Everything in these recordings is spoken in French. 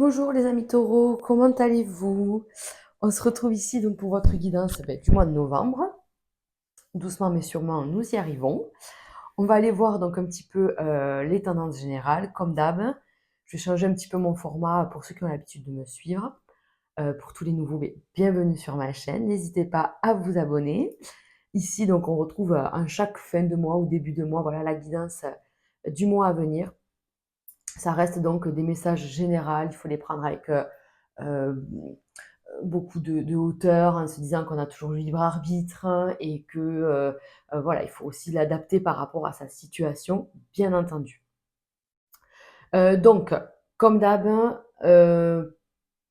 Bonjour les amis taureaux, comment allez-vous? On se retrouve ici donc pour votre guidance du mois de novembre. Doucement mais sûrement, nous y arrivons. On va aller voir donc un petit peu les tendances générales, comme d'hab. Je vais changer un petit peu mon format pour ceux qui ont l'habitude de me suivre. Pour tous les nouveaux, bienvenue sur ma chaîne. N'hésitez pas à vous abonner. Ici, donc, on retrouve en chaque fin de mois ou début de mois, voilà la guidance du mois à venir. Ça reste donc des messages généraux, il faut les prendre avec euh, beaucoup de hauteur, en se disant qu'on a toujours le libre arbitre et que voilà, il faut aussi l'adapter par rapport à sa situation, bien entendu. Donc, comme d'hab,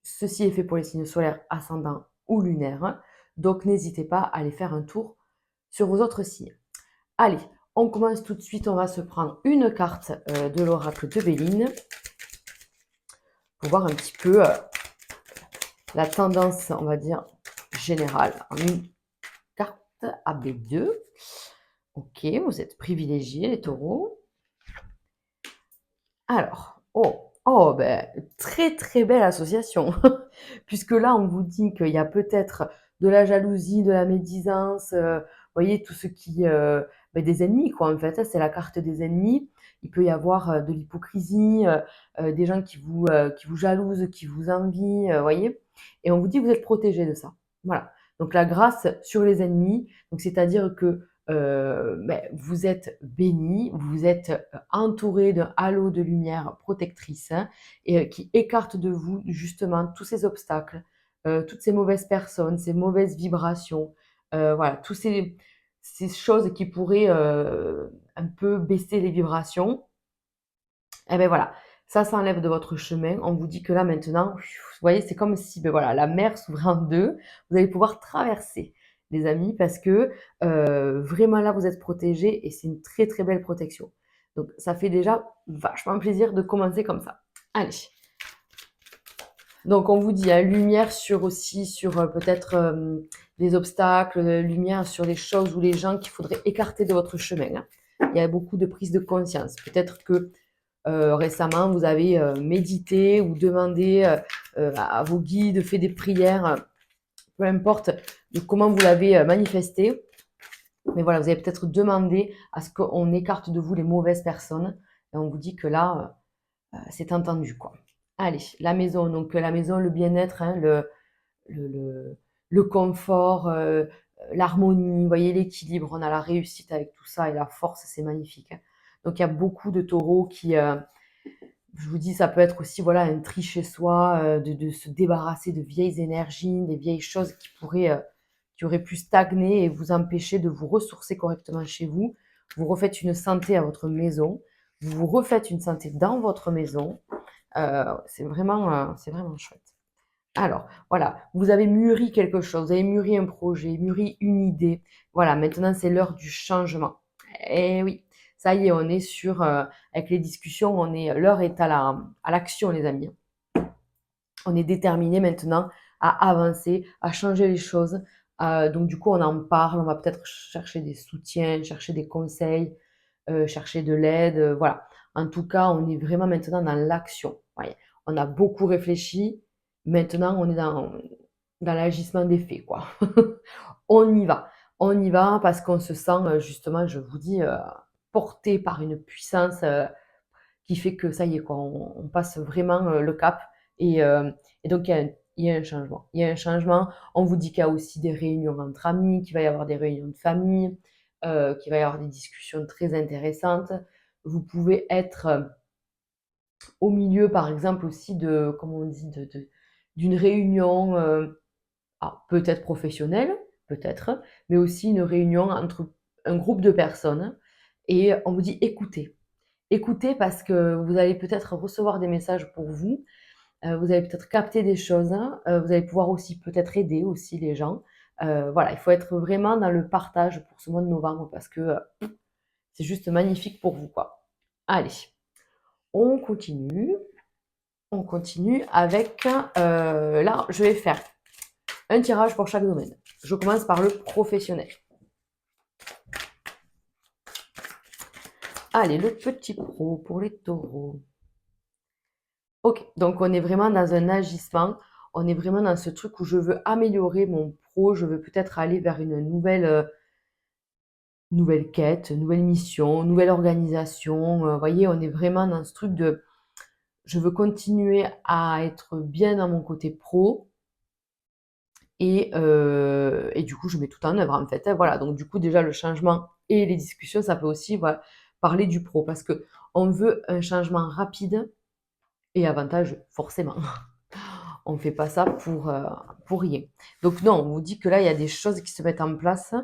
ceci est fait pour les signes solaires, ascendants ou lunaires. Donc, n'hésitez pas à aller faire un tour sur vos autres signes. Allez, on commence tout de suite. On va se prendre une carte de l'oracle de Béline pour voir un petit peu la tendance, on va dire, générale en une carte AB2. Ok, vous êtes privilégiés, les taureaux. Alors, ben, très très belle association. Puisque là, on vous dit qu'il y a peut-être de la jalousie, de la médisance, vous voyez, tout ce qui... des ennemis, quoi, en fait. C'est la carte des ennemis. Il peut y avoir de l'hypocrisie, des gens qui vous jalousent, qui vous envient, vous voyez. Et on vous dit que vous êtes protégés de ça. Voilà. Donc la grâce sur les ennemis, donc c'est-à-dire que vous êtes béni, vous êtes entouré d'un halo de lumière protectrice et qui écarte de vous justement tous ces obstacles, toutes ces mauvaises personnes, ces mauvaises vibrations, voilà, toutes ces choses qui pourraient un peu baisser les vibrations. Et bien voilà, ça s'enlève de votre chemin. On vous dit que là maintenant, vous voyez, c'est comme si voilà, la mer s'ouvrait en deux. Vous allez pouvoir traverser, les amis, parce que vraiment là, vous êtes protégés et c'est une très très belle protection. Donc ça fait déjà vachement plaisir de commencer comme ça. Allez. Donc on vous dit lumière sur aussi sur peut-être les obstacles, lumière sur les choses ou les gens qu'il faudrait écarter de votre chemin, hein. Il y a beaucoup de prise de conscience. Peut-être que récemment vous avez médité ou demandé à vos guides, fait des prières, peu importe de comment vous l'avez manifesté. Mais voilà, vous avez peut-être demandé à ce qu'on écarte de vous les mauvaises personnes. Et on vous dit que là, c'est entendu, quoi. Allez, la maison, donc la maison, le bien-être, hein, le, le, le confort, l'harmonie, vous voyez, l'équilibre, on a la réussite avec tout ça et la force, c'est magnifique, hein. Donc il y a beaucoup de taureaux qui, je vous dis, ça peut être aussi voilà, un tri chez soi, de se débarrasser de vieilles énergies, des vieilles choses qui auraient pu stagner et vous empêcher de vous ressourcer correctement chez vous. Vous refaites une santé à votre maison, vous vous refaites une santé dans votre maison. C'est vraiment chouette. Alors, voilà, vous avez mûri quelque chose, vous avez mûri un projet, mûri une idée. Voilà, maintenant c'est l'heure du changement. Eh oui, ça y est, on est sur, avec les discussions, l'heure est à l'action, les amis. On est déterminé maintenant à avancer, à changer les choses. Donc du coup, on en parle, on va peut-être chercher des soutiens, chercher des conseils, chercher de l'aide, voilà. En tout cas, on est vraiment maintenant dans l'action. Ouais. On a beaucoup réfléchi, maintenant on est dans l'agissement des faits, quoi. On y va. On y va parce qu'on se sent justement, je vous dis, porté par une puissance qui fait que ça y est, quoi, on passe vraiment le cap. Et, euh, et donc, il y a un changement. Il y a un changement. On vous dit qu'il y a aussi des réunions entre amis, qu'il va y avoir des réunions de famille, qu'il va y avoir des discussions très intéressantes. Vous pouvez être au milieu, par exemple, aussi de, comme on dit, d'une réunion, peut-être professionnelle, peut-être, mais aussi une réunion entre un groupe de personnes. Et on vous dit écoutez. Écoutez parce que vous allez peut-être recevoir des messages pour vous, vous allez peut-être capter des choses, hein, vous allez pouvoir aussi peut-être aider aussi les gens. Voilà, il faut être vraiment dans le partage pour ce mois de novembre parce que c'est juste magnifique pour vous, quoi. Allez, on continue. On continue avec, là, je vais faire un tirage pour chaque domaine. Je commence par le professionnel. Allez, le petit pro pour les taureaux. OK, donc on est vraiment dans un agissement, on est vraiment dans ce truc où je veux améliorer mon pro, je veux peut-être aller vers une nouvelle quête, nouvelle mission, nouvelle organisation, voyez, on est vraiment dans ce truc de je veux continuer à être bien dans mon côté pro et du coup, je mets tout en œuvre, en fait, hein, voilà. Donc du coup, déjà le changement et les discussions, ça peut aussi, voilà, parler du pro parce qu'on veut un changement rapide et avantageux, forcément. On ne fait pas ça pour rien. Donc non, on vous dit que là, il y a des choses qui se mettent en place,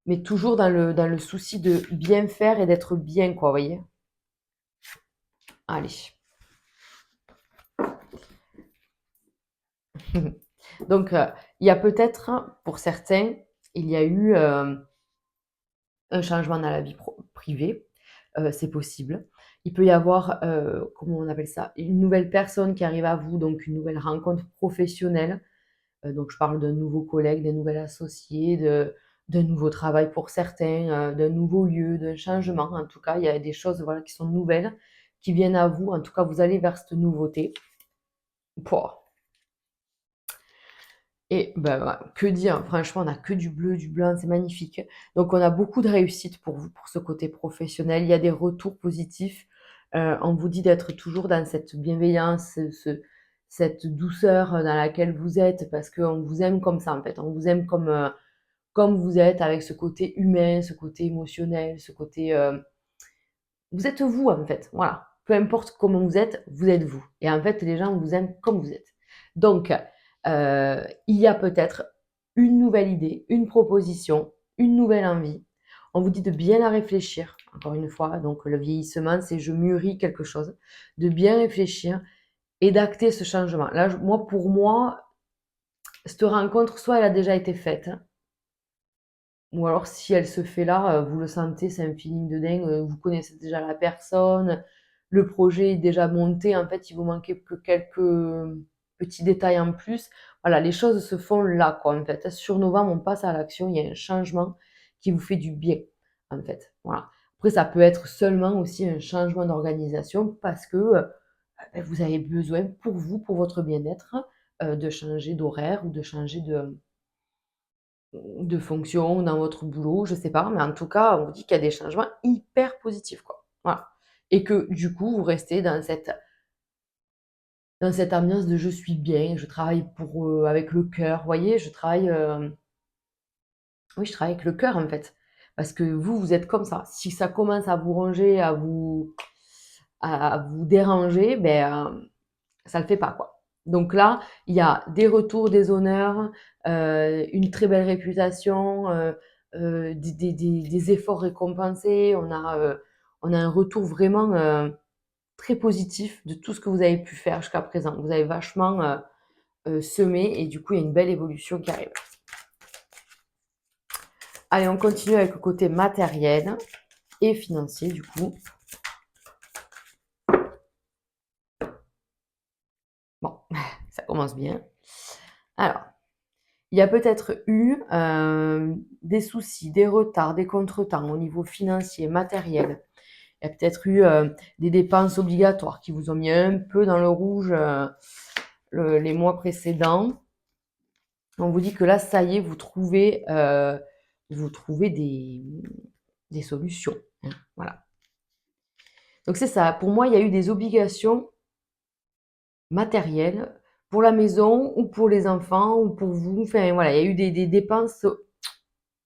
mais toujours dans le souci de bien faire et d'être bien, quoi, vous voyez? Allez. Donc, il y a peut-être, pour certains, il y a eu un changement dans la vie privée, c'est possible. Il peut y avoir, comment on appelle ça? Une nouvelle personne qui arrive à vous, donc une nouvelle rencontre professionnelle. Donc je parle d'un nouveau collègue, d'un nouvel associé, d'un nouveau travail pour certains, d'un nouveau lieu, d'un changement. En tout cas, il y a des choses, voilà, qui sont nouvelles, qui viennent à vous. En tout cas, vous allez vers cette nouveauté. Pouah. Et ben, voilà, que dire? Franchement, on a que du bleu, du blanc, c'est magnifique. Donc on a beaucoup de réussite pour vous, pour ce côté professionnel. Il y a des retours positifs. On vous dit d'être toujours dans cette bienveillance, cette douceur dans laquelle vous êtes, parce qu'on vous aime comme ça, en fait. On vous aime comme vous êtes, avec ce côté humain, ce côté émotionnel, ce côté, vous êtes vous, en fait, voilà. Peu importe comment vous êtes vous et en fait, les gens vous aiment comme vous êtes. Donc, il y a peut-être une nouvelle idée, une proposition, une nouvelle envie. On vous dit de bien la réfléchir, encore une fois, donc le vieillissement, c'est je mûris quelque chose, de bien réfléchir et d'acter ce changement. Là, pour moi, cette rencontre, soit elle a déjà été faite, ou alors si elle se fait là, vous le sentez, c'est un feeling de dingue, vous connaissez déjà la personne, le projet est déjà monté, en fait, il vous manquait que quelques petits détails en plus. Voilà, les choses se font là, quoi, en fait. Sur novembre, on passe à l'action, il y a un changement qui vous fait du bien, en fait. Voilà. Après, ça peut être seulement aussi un changement d'organisation parce que, vous avez besoin pour vous, pour votre bien-être, de changer d'horaire ou de changer de fonction dans votre boulot, je sais pas, mais en tout cas, on vous dit qu'il y a des changements hyper positifs, quoi. Voilà. Et que du coup, vous restez dans cette ambiance de je suis bien, je travaille avec le cœur. Vous voyez, oui, je travaille avec le cœur en fait. Parce que vous êtes comme ça. Si ça commence à vous ranger, à vous déranger, ben, ça le fait pas, quoi. Donc là, il y a des retours, des honneurs, une très belle réputation, des efforts récompensés. On a un retour vraiment très positif de tout ce que vous avez pu faire jusqu'à présent. Vous avez vachement semé et du coup, il y a une belle évolution qui arrive. Allez, on continue avec le côté matériel et financier, du coup. Bon, ça commence bien. Alors, il y a peut-être eu des soucis, des retards, des contretemps au niveau financier, matériel. Il y a peut-être eu des dépenses obligatoires qui vous ont mis un peu dans le rouge les mois précédents. On vous dit que là, ça y est, vous trouvez des solutions, hein, voilà. Donc c'est ça. Pour moi, il y a eu des obligations matérielles pour la maison ou pour les enfants ou pour vous. Enfin voilà, il y a eu des dépenses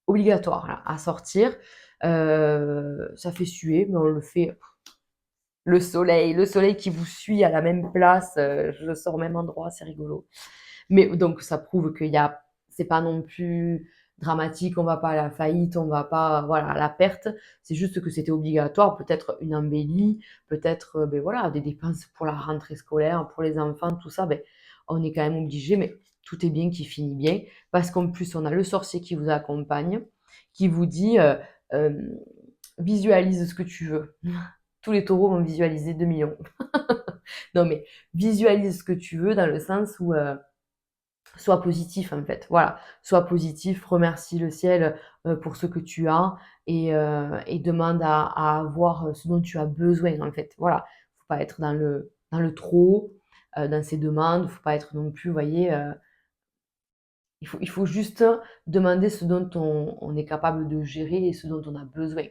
obligatoires là, à sortir. Ça fait suer, mais on le fait. Le soleil qui vous suit à la même place, je sors au même endroit, c'est rigolo. Mais donc ça prouve c'est pas non plus dramatique, on va pas à la faillite, on va pas, voilà, à la perte. C'est juste que c'était obligatoire, peut-être une embellie, peut-être, beh, voilà, des dépenses pour la rentrée scolaire, pour les enfants, tout ça, beh, on est quand même obligé, mais tout est bien qui finit bien, parce qu'en plus on a le sorcier qui vous accompagne, qui vous dit, hem: «Visualise ce que tu veux». Tous les taureaux vont visualiser 2 millions. Non mais visualise ce que tu veux dans le sens où, sois positif en fait, voilà. Sois positif, remercie le ciel, pour ce que tu as et demande à avoir, ce dont tu as besoin en fait, voilà. Faut pas être dans dans le trop, dans ses demandes. Il ne faut pas être non plus, vous voyez, il faut juste demander ce dont on est capable de gérer et ce dont on a besoin.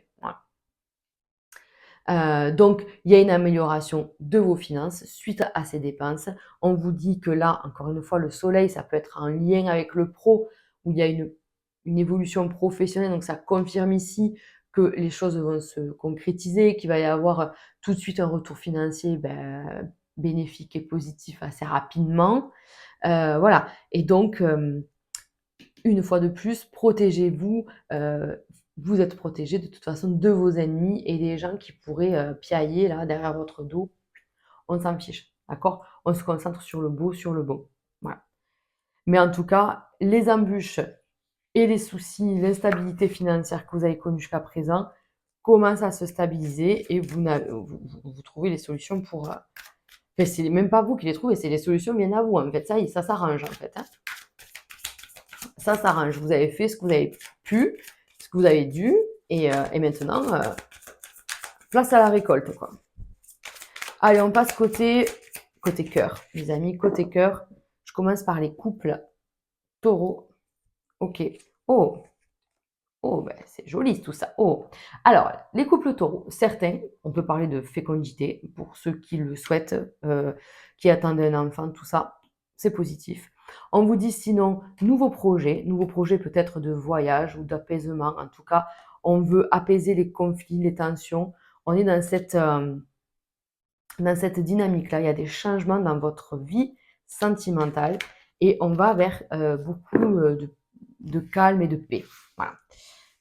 Voilà. Donc, il y a une amélioration de vos finances suite à ces dépenses. On vous dit que là, encore une fois, le soleil, ça peut être en lien avec le pro, où il y a une évolution professionnelle. Donc, ça confirme ici que les choses vont se concrétiser, qu'il va y avoir tout de suite un retour financier bénéfique et positif assez rapidement. Voilà. Et donc, une fois de plus, protégez-vous. Vous êtes protégé de toute façon de vos ennemis et des gens qui pourraient piailler là derrière votre dos. On s'en fiche, d'accord? On se concentre sur le beau, sur le bon. Voilà. Mais en tout cas, les embûches et les soucis, l'instabilité financière que vous avez connue jusqu'à présent commencent à se stabiliser et vous trouvez les solutions pour. Enfin, c'est même pas vous qui les trouvez, c'est les solutions viennent à vous. En fait, ça s'arrange en fait. Hein. Ça s'arrange. Vous avez fait ce que vous avez pu, ce que vous avez dû, et maintenant, place à la récolte, quoi. Allez, on passe côté cœur, les amis, côté cœur. Je commence par les couples taureaux. Ok. Oh, oh, ben, c'est joli tout ça. Oh. Alors, les couples taureaux, certains, on peut parler de fécondité pour ceux qui le souhaitent, qui attendent un enfant, tout ça, c'est positif. On vous dit sinon, nouveau projet peut-être de voyage ou d'apaisement. En tout cas, on veut apaiser les conflits, les tensions. On est dans cette dynamique-là. Il y a des changements dans votre vie sentimentale et on va vers beaucoup de calme et de paix. Voilà.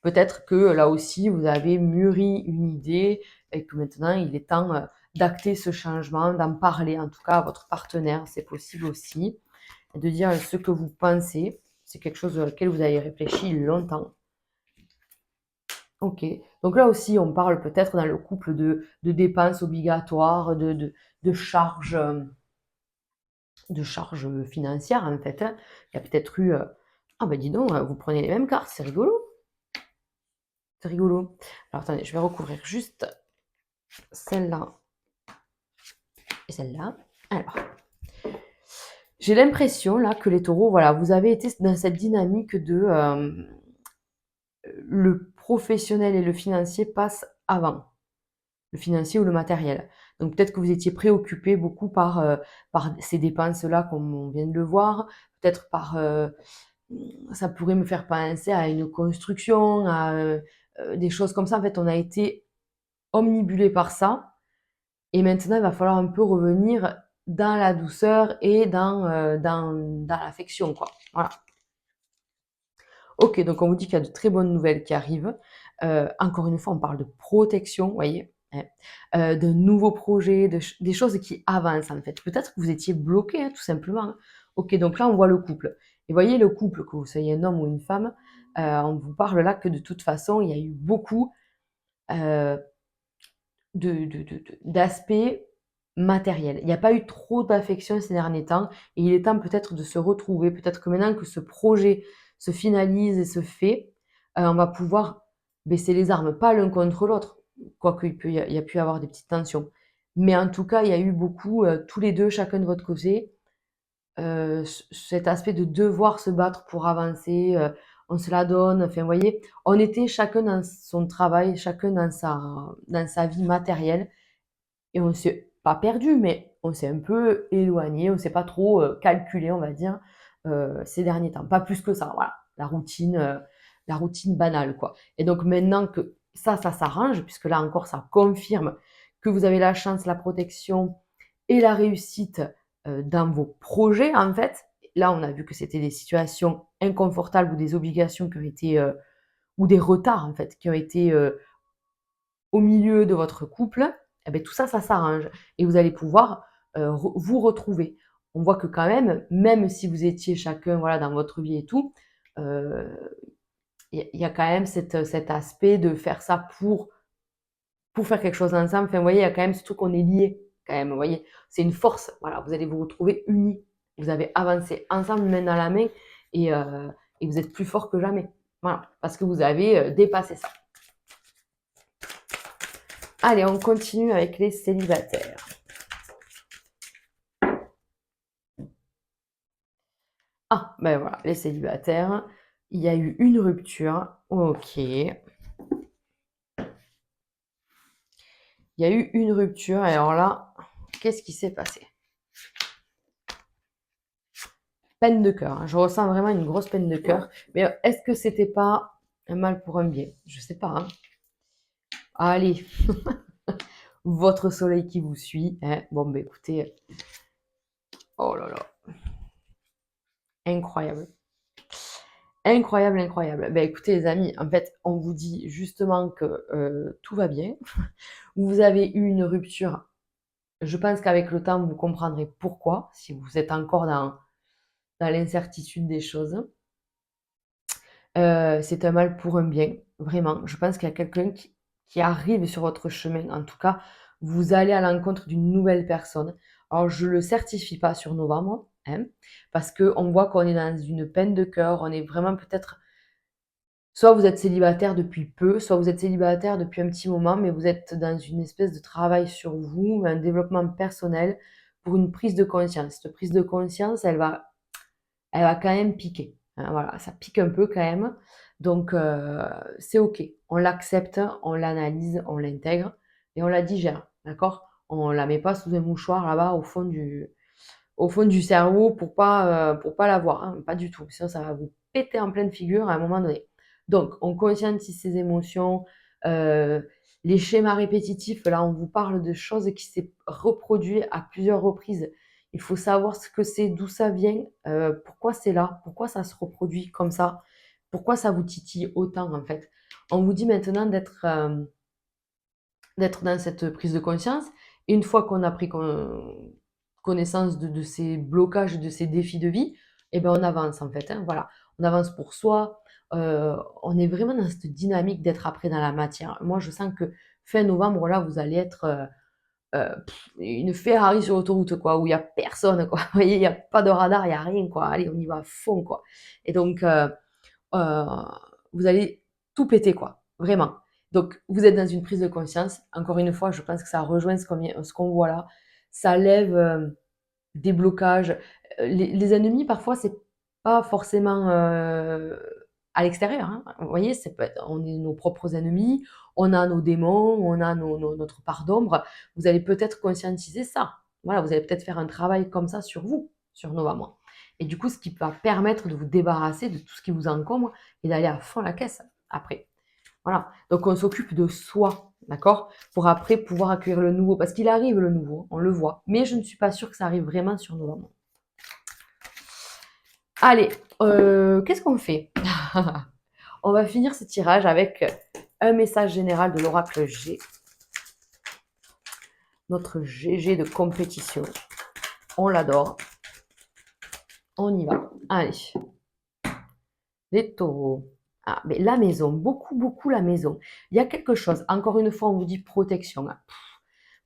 Peut-être que là aussi, vous avez mûri une idée et que maintenant, il est temps d'acter ce changement, d'en parler en tout cas à votre partenaire, c'est possible aussi, de dire ce que vous pensez. C'est quelque chose auquel vous avez réfléchi longtemps. Ok. Donc là aussi, on parle peut-être dans le couple de dépenses obligatoires, de charges, financières en fait. Hein. Il y a peut-être eu... Ah ben dis donc, vous prenez les mêmes cartes, c'est rigolo. C'est rigolo. Alors attendez, je vais recouvrir juste celle-là et celle-là. Alors, j'ai l'impression là que les taureaux, voilà, vous avez été dans cette dynamique de le professionnel et le financier passent avant, le financier ou le matériel. Donc peut-être que vous étiez préoccupé beaucoup par ces dépenses-là, comme on vient de le voir, peut-être ça pourrait me faire penser à une construction, à des choses comme ça. En fait, on a été omnibulé par ça. Et maintenant, il va falloir un peu revenir dans la douceur et dans l'affection, quoi. Voilà. Ok, donc on vous dit qu'il y a de très bonnes nouvelles qui arrivent. Encore une fois, on parle de protection, vous voyez, hein, de nouveaux projets, des choses qui avancent en fait. Peut-être que vous étiez bloqué, hein, tout simplement. Hein. Ok, donc là, on voit le couple. Et voyez le couple, que vous soyez un homme ou une femme, on vous parle là que de toute façon, il y a eu beaucoup euh, d'aspects matériels. Il n'y a pas eu trop d'affection ces derniers temps et il est temps peut-être de se retrouver. Peut-être que maintenant que ce projet se finalise et se fait, on va pouvoir baisser les armes, pas l'un contre l'autre, quoique il y a pu y avoir des petites tensions. Mais en tout cas, il y a eu beaucoup, tous les deux, chacun de votre côté, cet aspect de devoir se battre pour avancer, on se la donne, enfin, vous voyez, on était chacun dans son travail, chacun dans sa vie matérielle, et on s'est pas perdu, mais on s'est un peu éloigné, on s'est pas trop calculé, on va dire, ces derniers temps. Pas plus que ça, voilà, la routine banale, quoi. Et donc maintenant que ça s'arrange, puisque là encore, ça confirme que vous avez la chance, la protection et la réussite dans vos projets, en fait. Là, on a vu que c'était des situations inconfortables ou des obligations qui ont été, ou des retards, en fait, qui ont été au milieu de votre couple. Eh bien, tout ça, ça s'arrange. Et vous allez pouvoir vous retrouver. On voit que quand même si vous étiez chacun voilà, dans votre vie et tout, il y a quand même cet aspect de faire ça pour faire quelque chose ensemble. Enfin, vous voyez, il y a quand même ce truc qu'on est lié, quand même. Vous voyez, c'est une force. Voilà, vous allez vous retrouver unis. Vous avez avancé ensemble, main dans la main, et vous êtes plus fort que jamais. Voilà, parce que vous avez dépassé ça. Allez, on continue avec les célibataires. Ah, ben voilà, les célibataires. Il y a eu une rupture. Ok. Il y a eu une rupture. Et alors là, qu'est-ce qui s'est passé? Peine de cœur, hein. Je ressens vraiment une grosse peine de cœur. Mais est-ce que c'était pas un mal pour un bien? Je sais pas, hein. Allez, votre soleil qui vous suit, hein. Bon, ben écoutez, oh là là, incroyable. Incroyable, incroyable. Ben écoutez les amis, en fait, on vous dit justement que tout va bien. Vous avez eu une rupture. Je pense qu'avec le temps, vous comprendrez pourquoi, si vous êtes encore dans l'incertitude des choses. C'est un mal pour un bien, vraiment. Je pense qu'il y a quelqu'un qui arrive sur votre chemin. En tout cas, vous allez à l'encontre d'une nouvelle personne. Alors, je ne le certifie pas sur novembre, hein, parce qu'on voit qu'on est dans une peine de cœur. On est vraiment peut-être. Soit vous êtes célibataire depuis peu, soit vous êtes célibataire depuis un petit moment, mais vous êtes dans une espèce de travail sur vous, un développement personnel pour une prise de conscience. Cette prise de conscience, elle va quand même piquer, hein, voilà, ça pique un peu quand même. Donc, c'est OK. On l'accepte, on l'analyse, on l'intègre et on la digère, d'accord? On la met pas sous un mouchoir là-bas au fond du cerveau pour pas la voir, hein, pas du tout. Sinon, ça va vous péter en pleine figure à un moment donné. Donc, on conscientise ses émotions, heu, les schémas répétitifs, là, on vous parle de choses qui s'est reproduit à plusieurs reprises. Il faut savoir ce que c'est, d'où ça vient, pourquoi c'est là, pourquoi ça se reproduit comme ça, pourquoi ça vous titille autant, en fait. On vous dit maintenant d'être dans cette prise de conscience. Et une fois qu'on a pris connaissance de ces blocages, de ces défis de vie, eh ben on avance en fait, hein, voilà. On avance pour soi. On est vraiment dans cette dynamique d'être après dans la matière. Moi, je sens que fin novembre, là, vous allez être une Ferrari sur l'autoroute, quoi, où il n'y a personne, quoi. Vous voyez, il n'y a pas de radar, il n'y a rien, quoi. Allez, on y va à fond, quoi. Et donc, euh, vous allez tout péter, quoi, vraiment. Donc, vous êtes dans une prise de conscience. Encore une fois, je pense que ça rejoint ce qu'on voit là. Ça lève des blocages. Les ennemis, parfois, c'est pas forcément à l'extérieur, hein. Vous voyez, on est nos propres ennemis, on a nos démons, on a notre part d'ombre. Vous allez peut-être conscientiser ça. Voilà, vous allez peut-être faire un travail comme ça sur vous, sur novembre. Et du coup, ce qui va permettre de vous débarrasser de tout ce qui vous encombre et d'aller à fond la caisse après. Voilà. Donc, on s'occupe de soi, d'accord? Pour après pouvoir accueillir le nouveau. Parce qu'il arrive le nouveau, on le voit. Mais je ne suis pas sûre que ça arrive vraiment sur novembre. Allez, qu'est-ce qu'on fait? On va finir ce tirage avec un message général de l'oracle G. Notre GG de compétition. On l'adore. On y va. Allez. Les taureaux. Ah, mais la maison, beaucoup, beaucoup la maison. Il y a quelque chose, encore une fois, on vous dit protection, hein.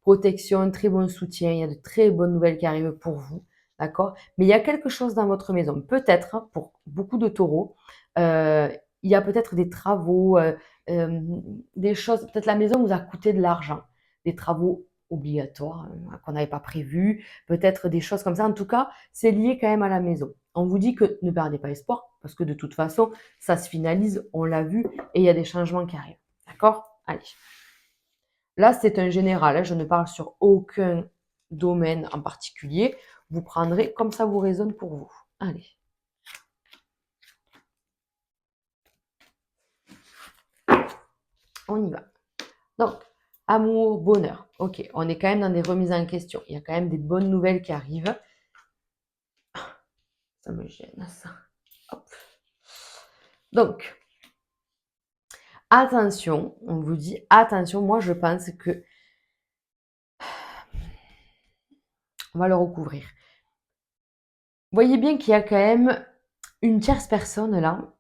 Protection, un très bon soutien, il y a de très bonnes nouvelles qui arrivent pour vous, d'accord? Mais il y a quelque chose dans votre maison. Peut-être, hein, pour beaucoup de taureaux, euh, il y a peut-être des travaux, euh, des choses, peut-être la maison vous a coûté de l'argent, des travaux obligatoires qu'on n'avait pas prévus, peut-être des choses comme ça. En tout cas, c'est lié quand même à la maison. On vous dit que ne perdez pas espoir, parce que de toute façon, ça se finalise, on l'a vu, et il y a des changements qui arrivent. D'accord? Allez. Là, c'est un général, hein, je ne parle sur aucun domaine en particulier. Vous prendrez comme ça vous résonne pour vous. Allez. On y va. Donc, amour, bonheur. Ok, on est quand même dans des remises en question. Il y a quand même des bonnes nouvelles qui arrivent. Ça me gêne, ça. Hop. Donc, attention, on vous dit attention. Moi, je pense que on va le recouvrir. Vous voyez bien qu'il y a quand même une tierce personne là.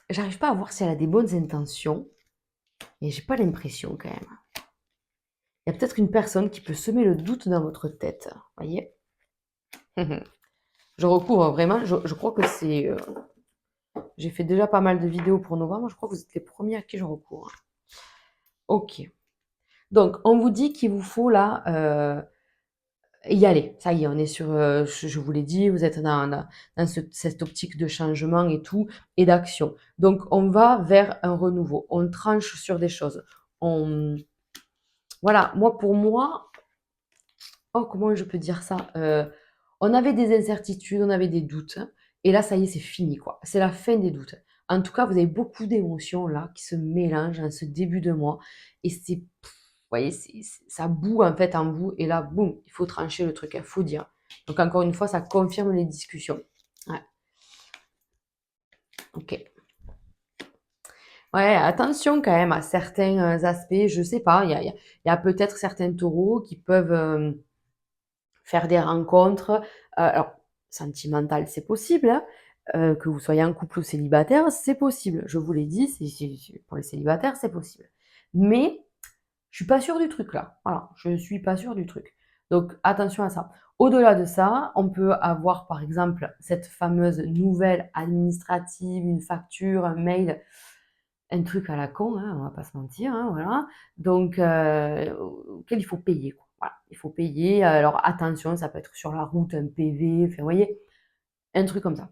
J'arrive pas à voir si elle a des bonnes intentions. Et j'ai pas l'impression quand même. Il y a peut-être une personne qui peut semer le doute dans votre tête. Vous voyez? Je recouvre vraiment. Je crois que c'est. J'ai fait déjà pas mal de vidéos pour novembre. Je crois que vous êtes les premiers à qui je recours. Ok. Donc, on vous dit qu'il vous faut là y aller. Ça y est, on est sur, je vous l'ai dit, vous êtes dans cette optique de changement et tout, et d'action. Donc, on va vers un renouveau. On tranche sur des choses. On, voilà, moi, pour moi, oh, comment je peux dire ça? On avait des incertitudes, on avait des doutes, et là, ça y est, c'est fini, quoi. C'est la fin des doutes. En tout cas, vous avez beaucoup d'émotions là qui se mélangent en ce début de mois, et vous voyez, ça boue en fait en vous, et là, boum, il faut trancher le truc, il faut dire. Donc encore une fois, ça confirme les discussions. Ouais, ok. Ouais, attention quand même à certains aspects, je sais pas, il y a peut-être certains taureaux qui peuvent faire des rencontres. Alors, sentimentales, c'est possible, hein. Que vous soyez en couple ou célibataire, c'est possible. Je vous l'ai dit, pour les célibataires, c'est possible. Mais je suis pas sûre du truc là. Voilà, je suis pas sûre du truc. Donc attention à ça. Au-delà de ça, on peut avoir par exemple cette fameuse nouvelle administrative, une facture, un mail, un truc à la con, hein, on va pas se mentir, hein, voilà. Donc, auquel il faut payer, quoi. Voilà, il faut payer. Alors attention, ça peut être sur la route, un PV, enfin, vous voyez, un truc comme ça.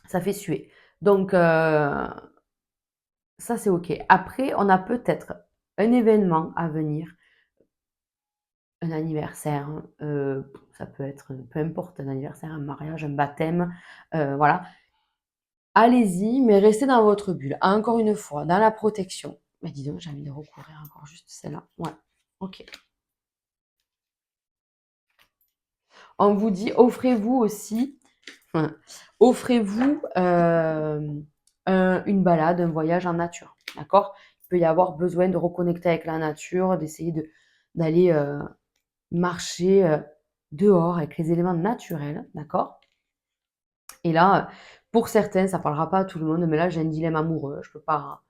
Ça fait suer. Donc, ça c'est OK. Après, on a peut-être un événement à venir, un anniversaire, ça peut être, peu importe, un anniversaire, un mariage, un baptême, voilà. Allez-y, mais restez dans votre bulle. Encore une fois, dans la protection. Mais dis donc, j'ai envie de recouvrir encore juste celle-là. Ouais, OK. On vous dit, offrez-vous aussi, enfin, offrez-vous une balade, un voyage en nature. D'accord? Il peut y avoir besoin de reconnecter avec la nature, d'essayer d'aller marcher dehors avec les éléments naturels. D'accord? Et là, pour certains, ça parlera pas à tout le monde, mais là, j'ai un dilemme amoureux. Je peux pas.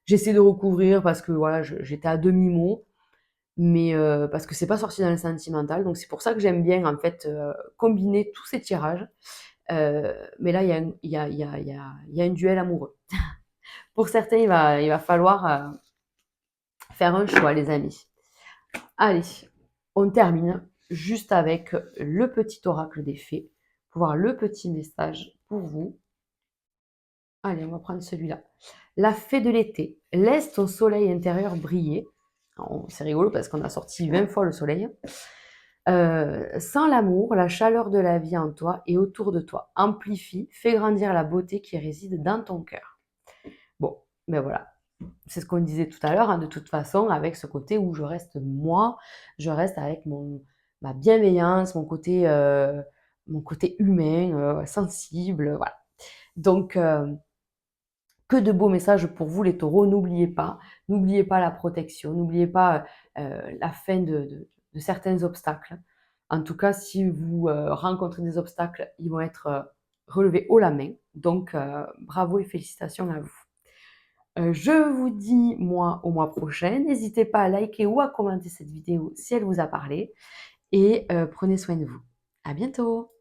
J'essaie de recouvrir parce que voilà, j'étais à demi-mot, mais parce que c'est pas sorti dans le sentimental. Donc c'est pour ça que j'aime bien en fait combiner tous ces tirages. Mais là, il y a un, il y a un duel amoureux. Pour certains, il va falloir faire un choix, les amis. Allez, on termine juste avec le petit oracle des fées pour voir le petit message pour vous. Allez, on va prendre celui-là. La fée de l'été, laisse ton soleil intérieur briller. C'est rigolo parce qu'on a sorti 20 fois le soleil. Sans l'amour, la chaleur de la vie en toi et autour de toi amplifie, fait grandir la beauté qui réside dans ton cœur. Bon, ben voilà, c'est ce qu'on disait tout à l'heure, hein, de toute façon, avec ce côté où je reste moi, je reste avec ma bienveillance, mon côté humain, sensible, voilà. Donc, que de beaux messages pour vous les taureaux. N'oubliez pas la protection, n'oubliez pas la fin de certains obstacles. En tout cas, si vous rencontrez des obstacles, ils vont être relevés haut la main. Donc, bravo et félicitations à vous. Je vous dis, moi, au mois prochain. N'hésitez pas à liker ou à commenter cette vidéo si elle vous a parlé. Et prenez soin de vous. À bientôt!